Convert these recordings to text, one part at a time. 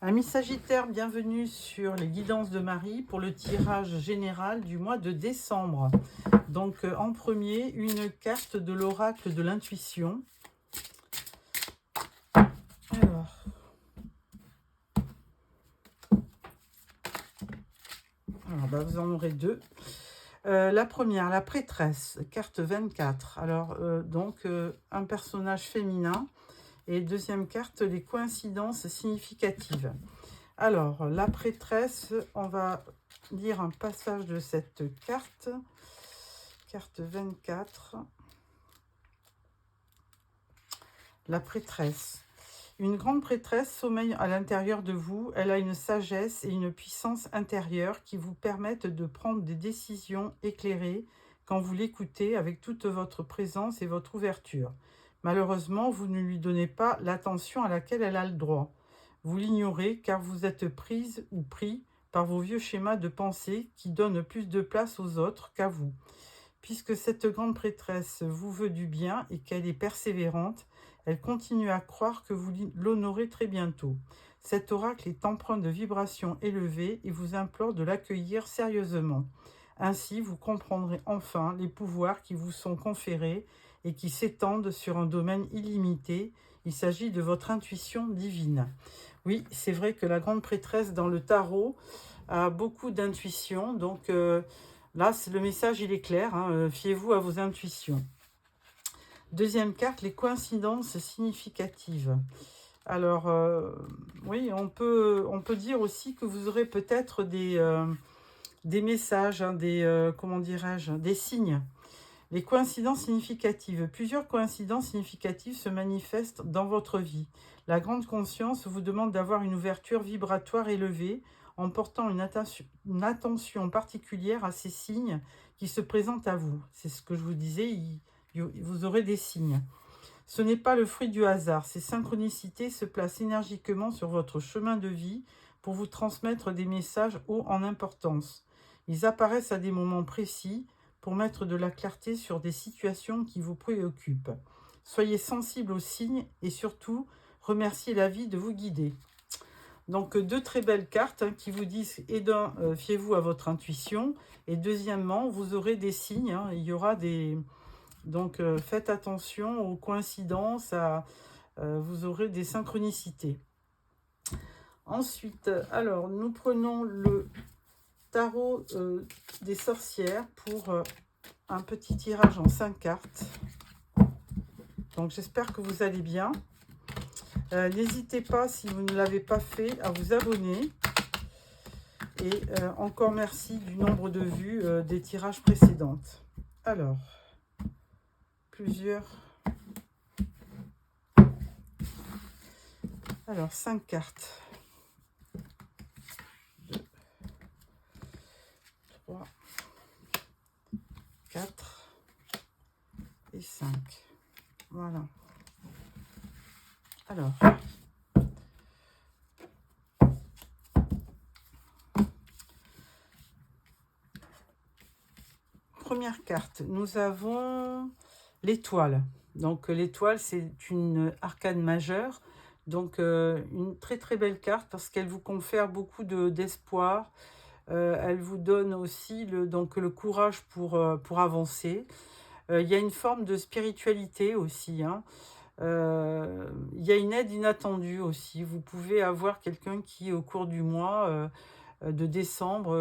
Amis Sagittaire, bienvenue sur les guidances de Marie pour le tirage général du mois de décembre. Donc en premier, une carte de l'oracle de l'intuition. Alors vous en aurez deux. La première, la prêtresse, carte 24. Alors un personnage féminin. Et deuxième carte, les coïncidences significatives. Alors, la prêtresse, on va lire un passage de cette carte. Carte 24. La prêtresse. Une grande prêtresse sommeille à l'intérieur de vous. Elle a une sagesse et une puissance intérieure qui vous permettent de prendre des décisions éclairées quand vous l'écoutez avec toute votre présence et votre ouverture. Malheureusement, vous ne lui donnez pas l'attention à laquelle elle a le droit. Vous l'ignorez car vous êtes prise ou pris par vos vieux schémas de pensée qui donnent plus de place aux autres qu'à vous. Puisque cette grande prêtresse vous veut du bien et qu'elle est persévérante, elle continue à croire que vous l'honorez très bientôt. Cet oracle est empreint de vibrations élevées et vous implore de l'accueillir sérieusement. Ainsi, vous comprendrez enfin les pouvoirs qui vous sont conférés et qui s'étendent sur un domaine illimité. Il s'agit de votre intuition divine. Oui, c'est vrai que la grande prêtresse dans le tarot a beaucoup d'intuition. Donc là, le message, il est clair. Fiez-vous à vos intuitions. Deuxième carte, les coïncidences significatives. Alors, oui, on peut dire aussi que vous aurez peut-être des messages, comment dirais-je, des signes. Les coïncidences significatives. Plusieurs coïncidences significatives se manifestent dans votre vie. La grande conscience vous demande d'avoir une ouverture vibratoire élevée en portant une attention particulière à ces signes qui se présentent à vous. C'est ce que je vous disais, vous aurez des signes. Ce n'est pas le fruit du hasard. Ces synchronicités se placent énergiquement sur votre chemin de vie pour vous transmettre des messages hauts en importance. Ils apparaissent à des moments précis pour mettre de la clarté sur des situations qui vous préoccupent. Soyez sensible aux signes et surtout, remerciez la vie de vous guider. Donc, deux très belles cartes qui vous disent, fiez-vous à votre intuition. Et deuxièmement, vous aurez des signes. Il y aura des... Donc, faites attention aux coïncidences. Vous aurez des synchronicités. Ensuite, alors, nous prenons le tarot des sorcières pour un petit tirage en 5 cartes. Donc, j'espère que vous allez bien. N'hésitez pas, si vous ne l'avez pas fait, à vous abonner. Et encore merci du nombre de vues des tirages précédents. Alors, Alors, 5 cartes. 2, 3, 4 et 5. Voilà. Alors, première carte, nous avons l'étoile. Donc l'étoile, c'est une arcane majeure. Donc une très très belle carte parce qu'elle vous confère beaucoup d'espoir. Elle vous donne aussi le courage pour avancer. Il y a une forme de spiritualité aussi. Il y a une aide inattendue aussi. Vous pouvez avoir quelqu'un qui, au cours du mois de décembre,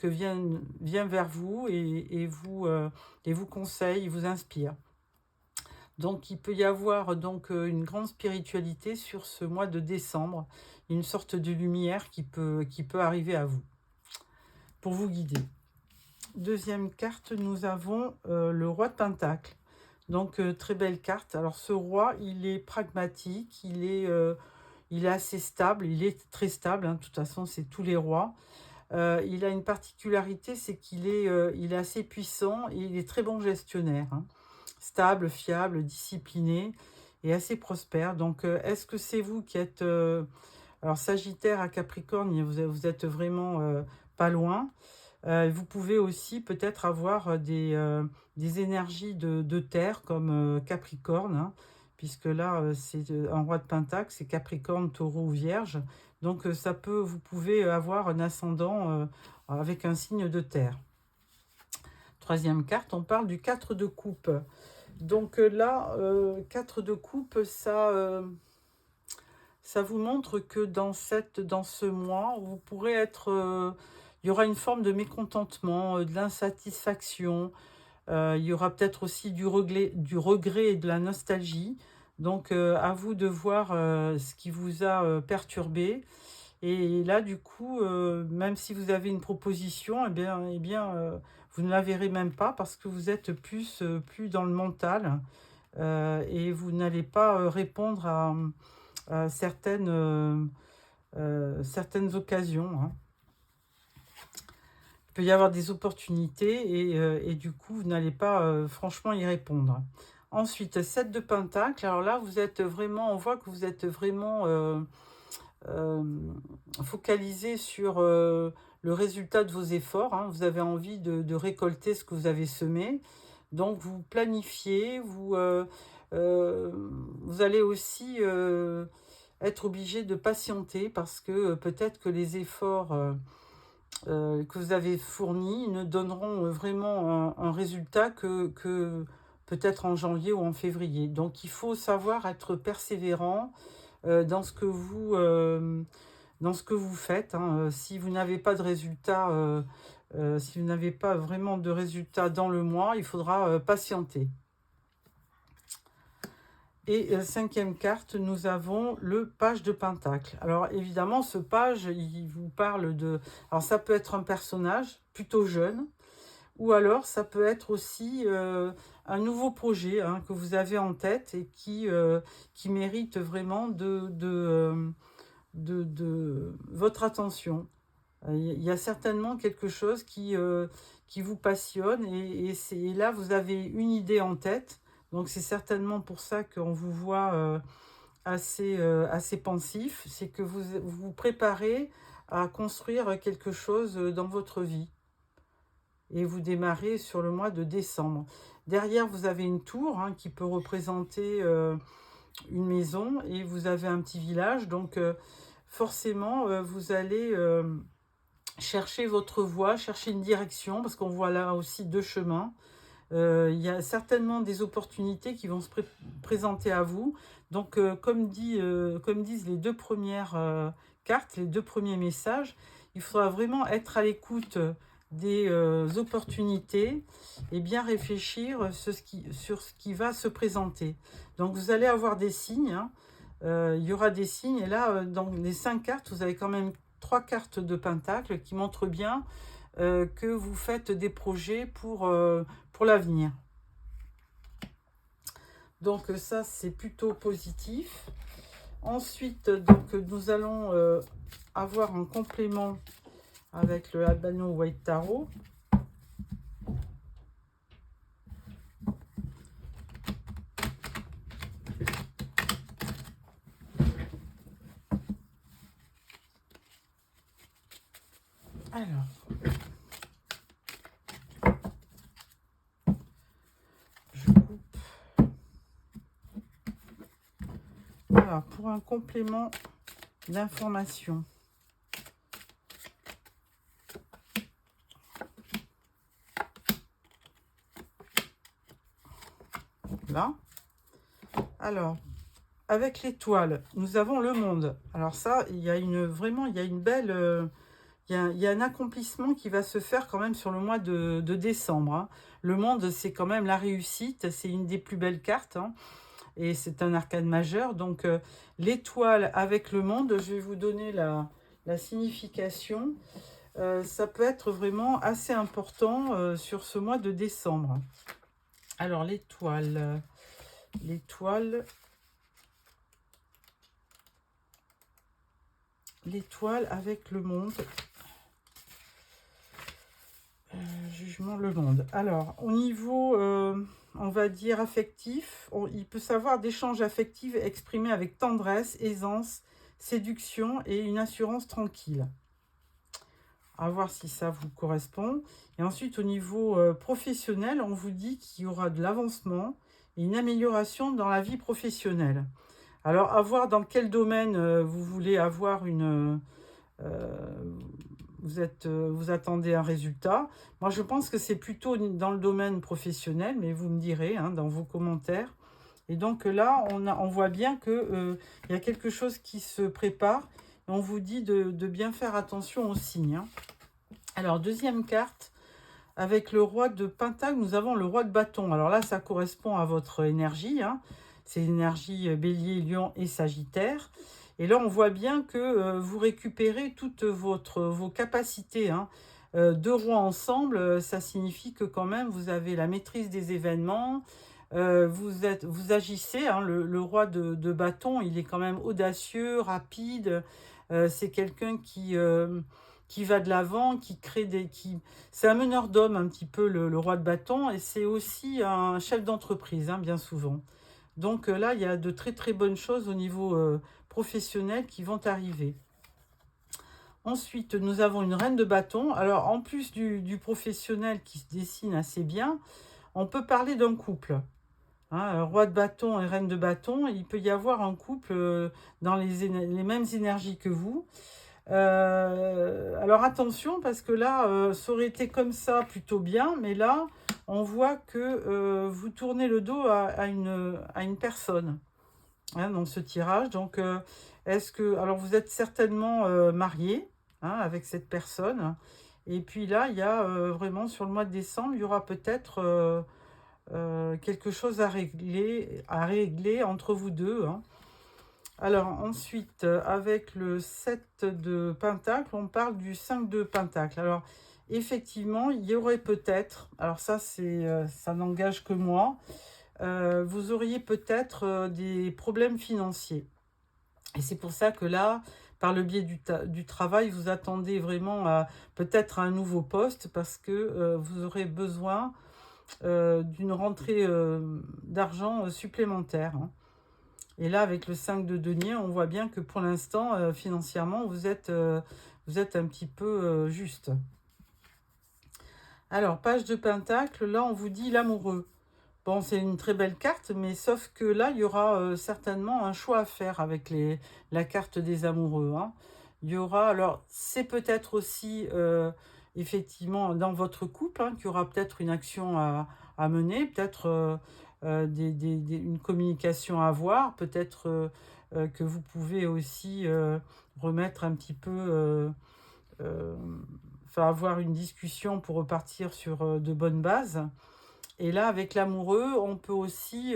vient vers vous et vous conseille, vous inspire. Donc, il peut y avoir une grande spiritualité sur ce mois de décembre, une sorte de lumière qui peut arriver à vous, pour vous guider. Deuxième carte, nous avons le roi de Pentacle. Donc, très belle carte. Alors, ce roi, il est pragmatique, il est assez stable, il est très stable, de toute façon, c'est tous les rois. Il a une particularité, c'est qu'il est assez puissant et il est très bon gestionnaire. Stable, fiable, discipliné et assez prospère. Donc, est-ce que c'est vous qui êtes... alors, Sagittaire à Capricorne, vous êtes vraiment pas loin. Vous pouvez aussi peut-être avoir des énergies de terre comme Capricorne, puisque là, c'est un roi de Pentacle, c'est Capricorne, Taureau ou Vierge. Donc, vous pouvez avoir un ascendant avec un signe de terre. Troisième carte, on parle du 4 de coupe. Donc là, 4 de coupe, ça vous montre que dans ce mois, vous pourrez être... il y aura une forme de mécontentement, de l'insatisfaction. Il y aura peut-être aussi du regret et de la nostalgie. Donc, à vous de voir ce qui vous a perturbé. Et là, du coup, même si vous avez une proposition, vous ne la verrez même pas parce que vous êtes plus dans le mental et vous n'allez pas répondre à certaines occasions, hein. Il peut y avoir des opportunités et du coup, vous n'allez pas franchement y répondre. Ensuite, 7 de Pentacle. Alors là, vous êtes vraiment, on voit que vous êtes vraiment focalisé sur le résultat de vos efforts, hein. Vous avez envie de récolter ce que vous avez semé. Donc, vous planifiez, vous allez aussi être obligé de patienter parce que peut-être que les efforts que vous avez fournis ne donneront vraiment un résultat que peut-être en janvier ou en février. Donc, il faut savoir être persévérant dans ce que vous faites, hein. Si vous n'avez pas de résultat, si vous n'avez pas vraiment de résultat dans le mois, il faudra patienter. Et cinquième carte, nous avons le page de Pentacle. Alors évidemment, ce page, il vous parle de... Alors ça peut être un personnage plutôt jeune, ou alors ça peut être aussi un nouveau projet, hein, que vous avez en tête et qui mérite vraiment de votre attention. Il y a certainement quelque chose qui vous passionne et là, vous avez une idée en tête. Donc, c'est certainement pour ça qu'on vous voit assez pensif. C'est que vous vous préparez à construire quelque chose dans votre vie. Et vous démarrez sur le mois de décembre. Derrière, vous avez une tour, hein, qui peut représenter une maison et vous avez un petit village. Donc, forcément, vous allez chercher votre voie, chercher une direction, parce qu'on voit là aussi deux chemins. Il y a certainement des opportunités qui vont se présenter à vous. Donc, comme disent les deux premières cartes, les deux premiers messages, il faudra vraiment être à l'écoute des opportunités et bien réfléchir sur ce qui va se présenter. Donc, vous allez avoir des signes, hein. Il y aura des signes. Et là, dans les 5 cartes, vous avez quand même 3 cartes de Pentacle qui montrent bien que vous faites des projets pour l'avenir. Donc ça, c'est plutôt positif. Ensuite, donc, nous allons avoir un complément avec le Albano White Tarot. Alors, je coupe. Voilà, pour un complément d'information. Là. Alors, avec l'étoile, nous avons le monde. Alors ça, il y a une belle... il y a un accomplissement qui va se faire quand même sur le mois de décembre, hein. Le monde, c'est quand même la réussite. C'est une des plus belles cartes, hein, et c'est un arcane majeur. Donc, l'étoile avec le monde, je vais vous donner la signification. Ça peut être vraiment assez important sur ce mois de décembre. Alors, l'étoile avec le monde. Jugement, le monde. Alors, au niveau, on va dire, affectif, il peut savoir d'échanges affectifs exprimés avec tendresse, aisance, séduction et une assurance tranquille. À voir si ça vous correspond. Et ensuite, au niveau professionnel, on vous dit qu'il y aura de l'avancement, et une amélioration dans la vie professionnelle. Alors, à voir dans quel domaine vous voulez avoir vous attendez un résultat. Moi, je pense que c'est plutôt dans le domaine professionnel, mais vous me direz hein, dans vos commentaires. Et donc là, on voit bien qu'il y a quelque chose qui se prépare. Et on vous dit de bien faire attention aux signes. Hein. Alors, deuxième carte, avec le roi de Pentacle, nous avons le roi de bâton. Alors là, ça correspond à votre énergie. Hein. C'est l'énergie Bélier, Lion et Sagittaire. Et là, on voit bien que vous récupérez toutes vos capacités. Hein. Deux rois ensemble, ça signifie que quand même, vous avez la maîtrise des événements. Vous agissez. Hein. Le roi de bâton, il est quand même audacieux, rapide. C'est quelqu'un qui va de l'avant, qui crée c'est un meneur d'hommes un petit peu, le roi de bâton. Et c'est aussi un chef d'entreprise, hein, bien souvent. Donc là, il y a de très très bonnes choses au niveau professionnel qui vont arriver. Ensuite, nous avons une reine de bâton. Alors, en plus du professionnel qui se dessine assez bien, on peut parler d'un couple. Hein, roi de bâton et reine de bâton, il peut y avoir un couple dans les mêmes énergies que vous. Alors attention, parce que là, ça aurait été comme ça plutôt bien, mais là, on voit que vous tournez le dos à une personne hein, dans ce tirage. Donc, alors vous êtes certainement marié hein, avec cette personne. Et puis là, il y a vraiment sur le mois de décembre, il y aura peut-être quelque chose à régler entre vous deux. Hein. Alors ensuite, avec le 7 de Pentacle, on parle du 5 de Pentacle. Alors effectivement, il y aurait peut-être, alors ça ça n'engage que moi, vous auriez peut-être des problèmes financiers. Et c'est pour ça que là, par le biais du travail, vous attendez vraiment peut-être un nouveau poste parce que vous aurez besoin d'une rentrée d'argent supplémentaire. Hein. Et là, avec le 5 de denier, on voit bien que pour l'instant, financièrement, vous êtes un petit peu juste. Alors, page de Pentacle, là, on vous dit l'amoureux. Bon, c'est une très belle carte, mais sauf que là, il y aura certainement un choix à faire avec la carte des amoureux. Hein. Il y aura, alors, c'est peut-être aussi, effectivement, dans votre couple, hein, qu'il y aura peut-être une action à mener, peut-être une communication à avoir, peut-être que vous pouvez aussi remettre un petit peu, enfin, avoir une discussion pour repartir sur de bonnes bases. Et là, avec l'amoureux, on peut aussi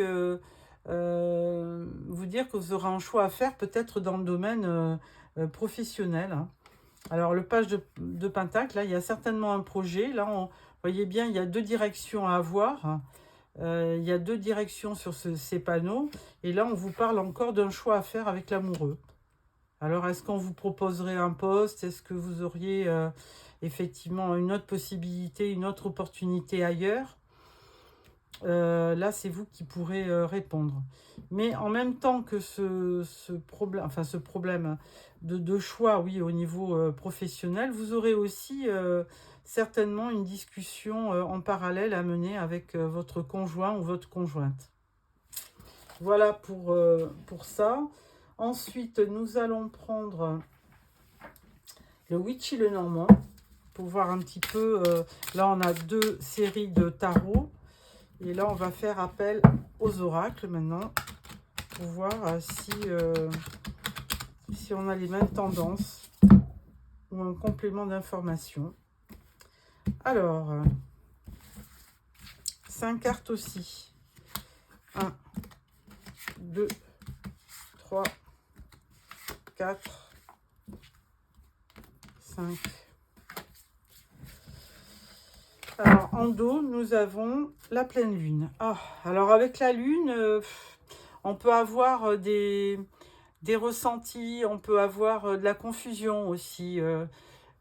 vous dire que vous aurez un choix à faire, peut-être dans le domaine professionnel. Hein. Alors, le page de Pentacle, là, il y a certainement un projet. Là, vous voyez bien, il y a deux directions à avoir. Il y a deux directions sur ces panneaux. Et là, on vous parle encore d'un choix à faire avec l'amoureux. Alors, est-ce qu'on vous proposerait un poste? Est-ce que vous auriez effectivement une autre possibilité, une autre opportunité ailleurs? Là, c'est vous qui pourrez répondre. Mais en même temps que ce problème de choix, oui, au niveau professionnel, vous aurez aussi certainement une discussion en parallèle à mener avec votre conjoint ou votre conjointe. Voilà pour ça. Ensuite, nous allons prendre le Witchy le Normand pour voir un petit peu. Là, on a deux séries de tarot. Et là, on va faire appel aux oracles maintenant pour voir si on a les mêmes tendances ou un complément d'information. Alors, 5 cartes aussi. 1, 2, 3, 4, 5. Alors, en dos, nous avons la pleine lune. Ah, alors, avec la lune, on peut avoir des ressentis, on peut avoir de la confusion aussi.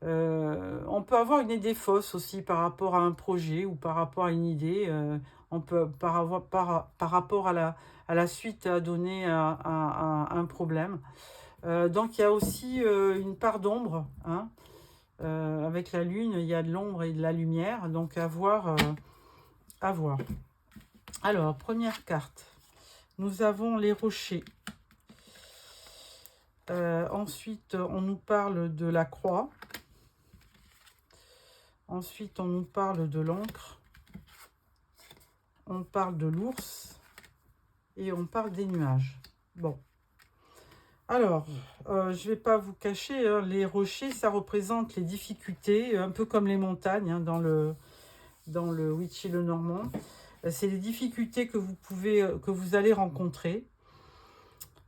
On peut avoir une idée fausse aussi par rapport à un projet ou par rapport à une idée. On peut par rapport à la suite à donner à un problème. Donc, il y a aussi une part d'ombre, hein. Avec la lune, il y a de l'ombre et de la lumière, donc à voir. Alors, première carte, nous avons les rochers. Ensuite, on nous parle de la croix. Ensuite, on nous parle de l'encre. On parle de l'ours. Et on parle des nuages. Bon. Alors, je ne vais pas vous cacher, hein, les rochers, ça représente les difficultés, un peu comme les montagnes hein, dans le Witchy le Normand. C'est les difficultés que vous allez rencontrer.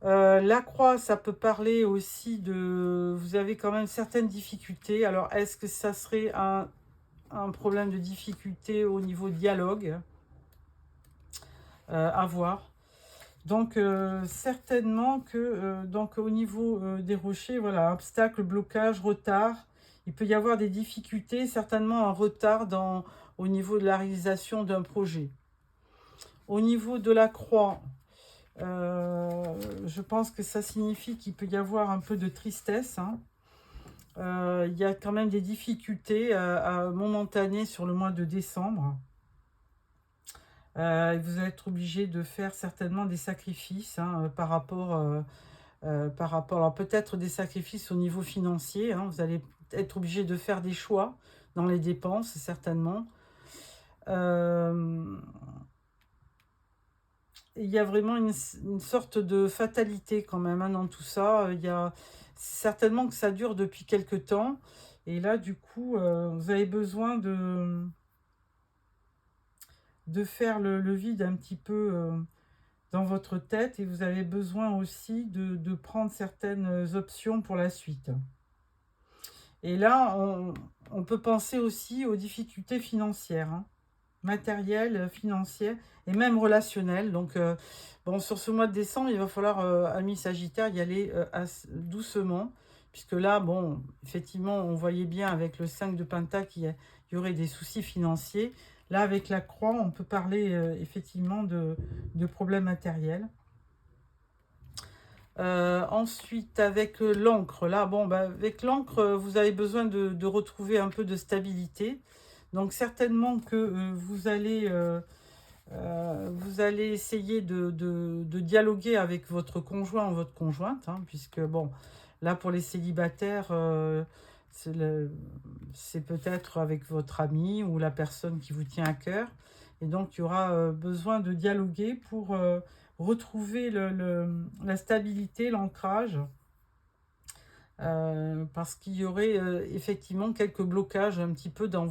La croix, ça peut parler aussi de... Vous avez quand même certaines difficultés. Alors, est-ce que ça serait un problème de difficulté au niveau dialogue à voir. Donc, certainement que donc, au niveau des rochers, voilà, obstacle, blocage, retard. Il peut y avoir des difficultés, certainement un retard au niveau de la réalisation d'un projet. Au niveau de la croix, je pense que ça signifie qu'il peut y avoir un peu de tristesse. Hein. Il y a quand même des difficultés momentanées sur le mois de décembre. Vous allez être obligé de faire certainement des sacrifices hein, par rapport, alors peut-être des sacrifices au niveau financier. Hein. Vous allez être obligé de faire des choix dans les dépenses, certainement. Il y a vraiment une sorte de fatalité quand même hein, dans tout ça. Il y a certainement que ça dure depuis quelque temps. Et là, du coup, vous avez besoin de faire le vide un petit peu dans votre tête. Et vous avez besoin aussi de prendre certaines options pour la suite. Et là, on peut penser aussi aux difficultés financières. Hein. Matériel, financier et même relationnel. Donc, bon, sur ce mois de décembre, il va falloir, amis Sagittaire, y aller doucement. Puisque là, bon, effectivement, on voyait bien avec le 5 de Pentacle qu'il y aurait des soucis financiers. Là, avec la croix, on peut parler effectivement de problèmes matériels. Ensuite, avec l'encre, là, bon, bah, avec l'encre, vous avez besoin de retrouver un peu de stabilité. Donc certainement que vous allez essayer de dialoguer avec votre conjoint ou votre conjointe, hein, puisque bon, là pour les célibataires, c'est peut-être avec votre ami ou la personne qui vous tient à cœur. Et donc il y aura besoin de dialoguer pour retrouver la stabilité, l'ancrage. Parce qu'il y aurait effectivement quelques blocages un petit peu dans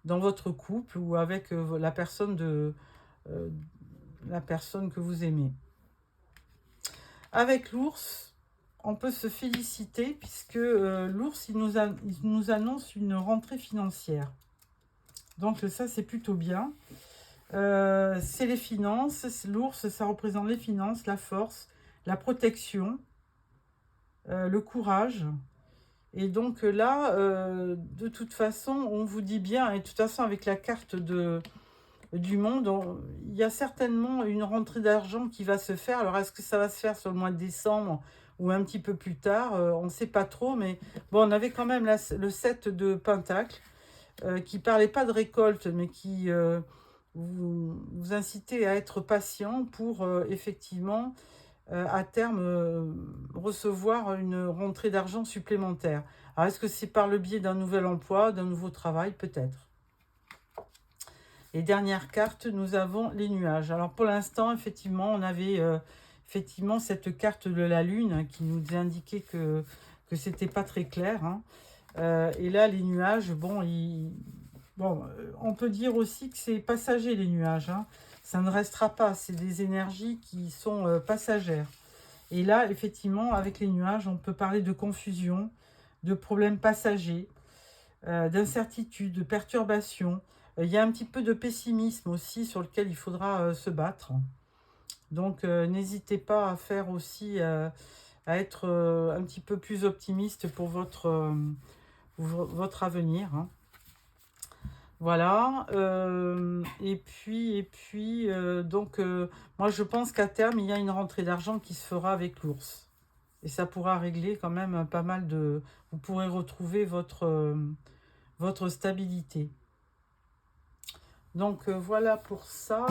votre couple ou avec la personne que vous aimez. Avec l'ours, on peut se féliciter puisque l'ours, il nous annonce une rentrée financière. Donc ça, c'est plutôt bien. C'est les finances. L'ours, ça représente les finances, la force, la protection, le courage. Et donc là, de toute façon, on vous dit bien, et de toute façon avec la carte du monde, il y a certainement une rentrée d'argent qui va se faire. Alors est-ce que ça va se faire sur le mois de décembre ou un petit peu plus tard, on ne sait pas trop, mais bon, on avait quand même le 7 de Pentacle, qui ne parlait pas de récolte, mais qui vous incitait à être patient pour effectivement à terme recevoir une rentrée d'argent supplémentaire. Alors, est-ce que c'est par le biais d'un nouvel emploi, d'un nouveau travail? Peut-être. Et dernière carte, nous avons les nuages. Alors, pour l'instant, effectivement, on avait effectivement cette carte de la Lune qui nous indiquait que c'était pas très clair. Hein. Et là, les nuages, bon, on peut dire aussi que c'est passager, les nuages. Hein. Ça ne restera pas. C'est des énergies qui sont passagères. Et là, effectivement, avec les nuages, on peut parler de confusion, de problèmes passagers, d'incertitude, de perturbation. Il y a un petit peu de pessimisme aussi sur lequel il faudra se battre. Donc, n'hésitez pas à faire aussi, à être un petit peu plus optimiste pour votre avenir. Hein. Voilà. Et puis donc, moi, je pense qu'à terme, il y a une rentrée d'argent qui se fera avec l'ours. Et ça pourra régler quand même pas mal de... Vous pourrez retrouver votre stabilité. Donc voilà pour ça.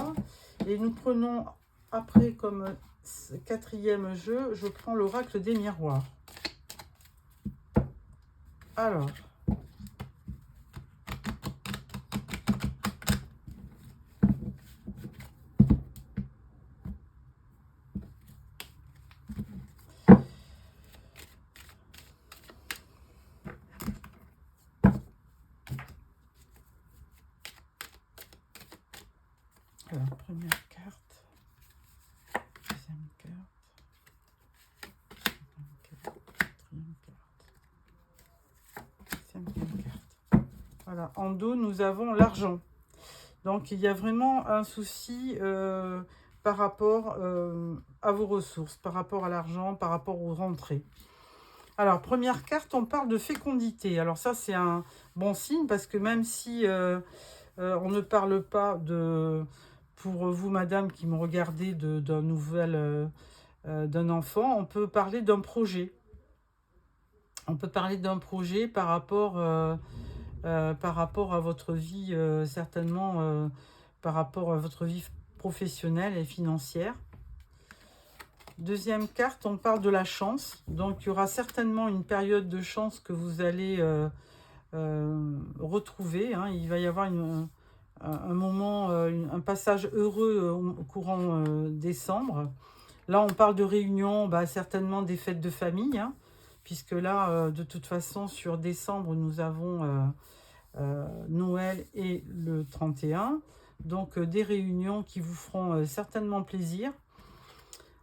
Et nous prenons après comme quatrième jeu, je prends l'oracle des miroirs. Alors, première carte, deuxième carte, quatrième carte, cinquième carte. Voilà, en dos, nous avons l'argent. Donc, il y a vraiment un souci par rapport à vos ressources, par rapport à l'argent, par rapport aux rentrées. Alors, première carte, on parle de fécondité. Alors ça, c'est un bon signe parce que même si on ne parle pas de, pour vous, madame, qui me regardez, d'un nouvel, d'un enfant, on peut parler d'un projet. On peut parler d'un projet par rapport à votre vie, certainement par rapport à votre vie professionnelle et financière. Deuxième carte, on parle de la chance. Donc, il y aura certainement une période de chance que vous allez retrouver. Hein. Il va y avoir un moment, un passage heureux au courant décembre. Là, on parle de réunion, certainement des fêtes de famille, hein, puisque là, de toute façon, sur décembre, nous avons Noël et le 31. Donc, des réunions qui vous feront certainement plaisir.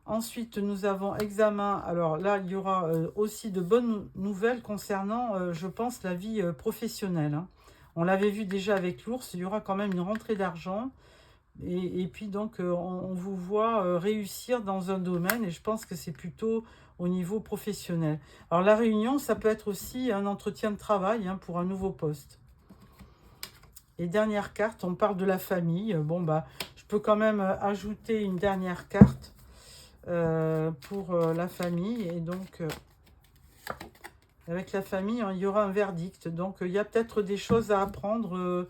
Ensuite, nous avons examen. Alors là, il y aura aussi de bonnes nouvelles concernant, je pense, la vie professionnelle. Hein. On l'avait vu déjà avec l'ours, il y aura quand même une rentrée d'argent. Et puis donc, on vous voit réussir dans un domaine et je pense que c'est plutôt au niveau professionnel. Alors la réunion, ça peut être aussi un entretien de travail hein, pour un nouveau poste. Et dernière carte, on parle de la famille. Bon, je peux quand même ajouter une dernière carte pour la famille. Et donc, avec la famille, il y aura un verdict. Donc, il y a peut-être des choses à apprendre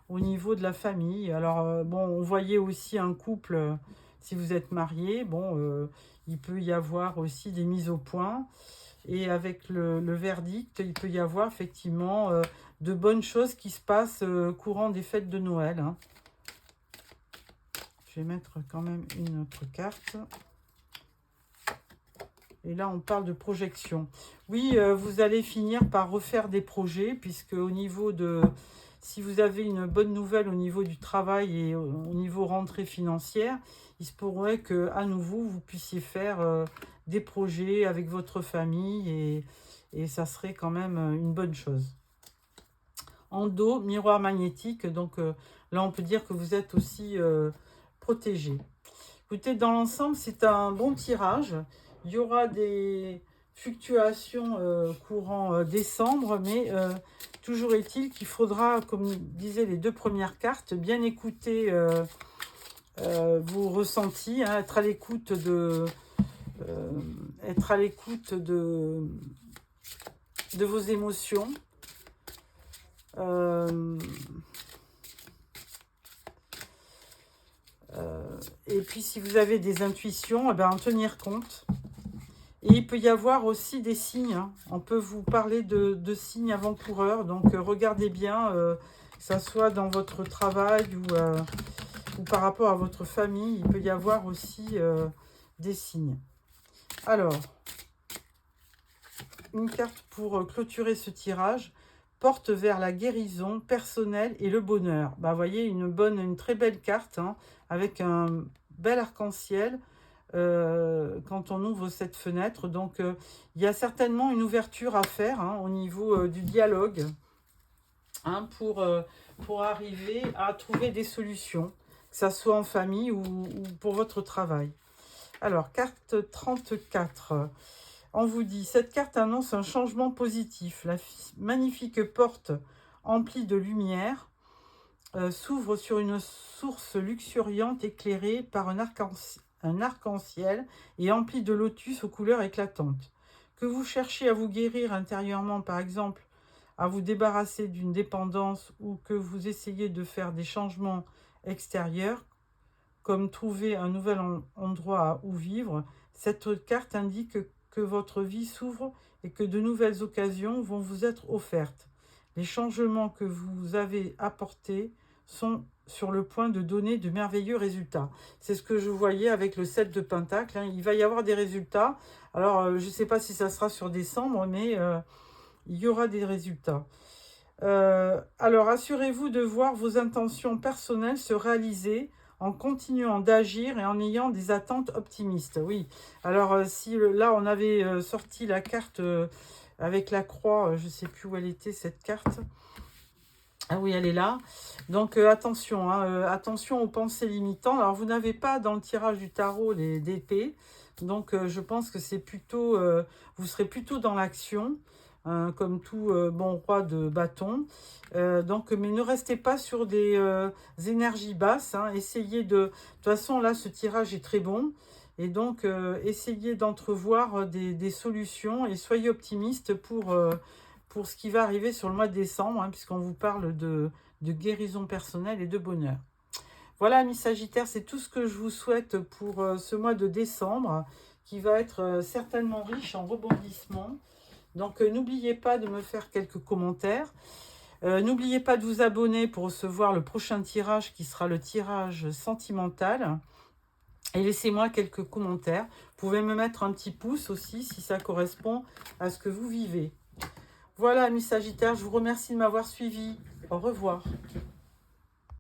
au niveau de la famille. Alors, bon, on voyait aussi un couple, si vous êtes marié, bon, il peut y avoir aussi des mises au point. Et avec le verdict, il peut y avoir effectivement de bonnes choses qui se passent courant des fêtes de Noël. Hein. Je vais mettre quand même une autre carte. Et là, on parle de projection. Oui, vous allez finir par refaire des projets, puisque au niveau de... Si vous avez une bonne nouvelle au niveau du travail et au niveau rentrée financière, il se pourrait qu'à nouveau, vous puissiez faire des projets avec votre famille et ça serait quand même une bonne chose. En dos, miroir magnétique, donc là, on peut dire que vous êtes aussi protégé. Écoutez, dans l'ensemble, c'est un bon tirage. Il y aura des fluctuations courant décembre, mais toujours est-il qu'il faudra, comme disaient les deux premières cartes, bien écouter vos ressentis, hein, être à l'écoute de vos émotions. Et puis, si vous avez des intuitions, en tenir compte. Et il peut y avoir aussi des signes. Hein. On peut vous parler de signes avant-coureurs. Donc, regardez bien, que ça soit dans votre travail ou par rapport à votre famille. Il peut y avoir aussi des signes. Alors, une carte pour clôturer ce tirage. Porte vers la guérison personnelle et le bonheur. Vous voyez, une très belle carte, hein, avec un bel arc-en-ciel. Quand on ouvre cette fenêtre. Donc, il y a certainement une ouverture à faire hein, au niveau du dialogue hein, pour arriver à trouver des solutions, que ce soit en famille ou pour votre travail. Alors, carte 34. On vous dit, cette carte annonce un changement positif. La magnifique porte emplie de lumière s'ouvre sur une source luxuriante éclairée par un arc-en-ciel et empli de lotus aux couleurs éclatantes. Que vous cherchez à vous guérir intérieurement, par exemple, à vous débarrasser d'une dépendance ou que vous essayez de faire des changements extérieure, comme trouver un nouvel endroit où vivre. Cette carte indique que votre vie s'ouvre et que de nouvelles occasions vont vous être offertes. Les changements que vous avez apportés sont sur le point de donner de merveilleux résultats. C'est ce que je voyais avec le 7 de Pentacle, hein. Il va y avoir des résultats. Alors, je ne sais pas si ça sera sur décembre, mais il y aura des résultats. Alors, assurez-vous de voir vos intentions personnelles se réaliser en continuant d'agir et en ayant des attentes optimistes. Oui, alors si là, on avait sorti la carte avec la croix, je ne sais plus où elle était, cette carte. Ah oui, elle est là. Donc, attention, hein, attention aux pensées limitantes. Alors, vous n'avez pas dans le tirage du tarot les d'épée. Donc, je pense que c'est plutôt... vous serez plutôt dans l'action, hein, comme tout bon roi de bâton. Donc, mais ne restez pas sur des énergies basses, hein. Essayez de... De toute façon, là, ce tirage est très bon. Et donc, essayez d'entrevoir des solutions et soyez optimiste pour ce qui va arriver sur le mois de décembre, hein, puisqu'on vous parle de guérison personnelle et de bonheur. Voilà, amis Sagittaires, c'est tout ce que je vous souhaite pour ce mois de décembre, qui va être certainement riche en rebondissements. Donc, n'oubliez pas de me faire quelques commentaires. N'oubliez pas de vous abonner pour recevoir le prochain tirage, qui sera le tirage sentimental. Et laissez-moi quelques commentaires. Vous pouvez me mettre un petit pouce aussi, si ça correspond à ce que vous vivez. Voilà, amis Sagittaires, je vous remercie de m'avoir suivi. Au revoir.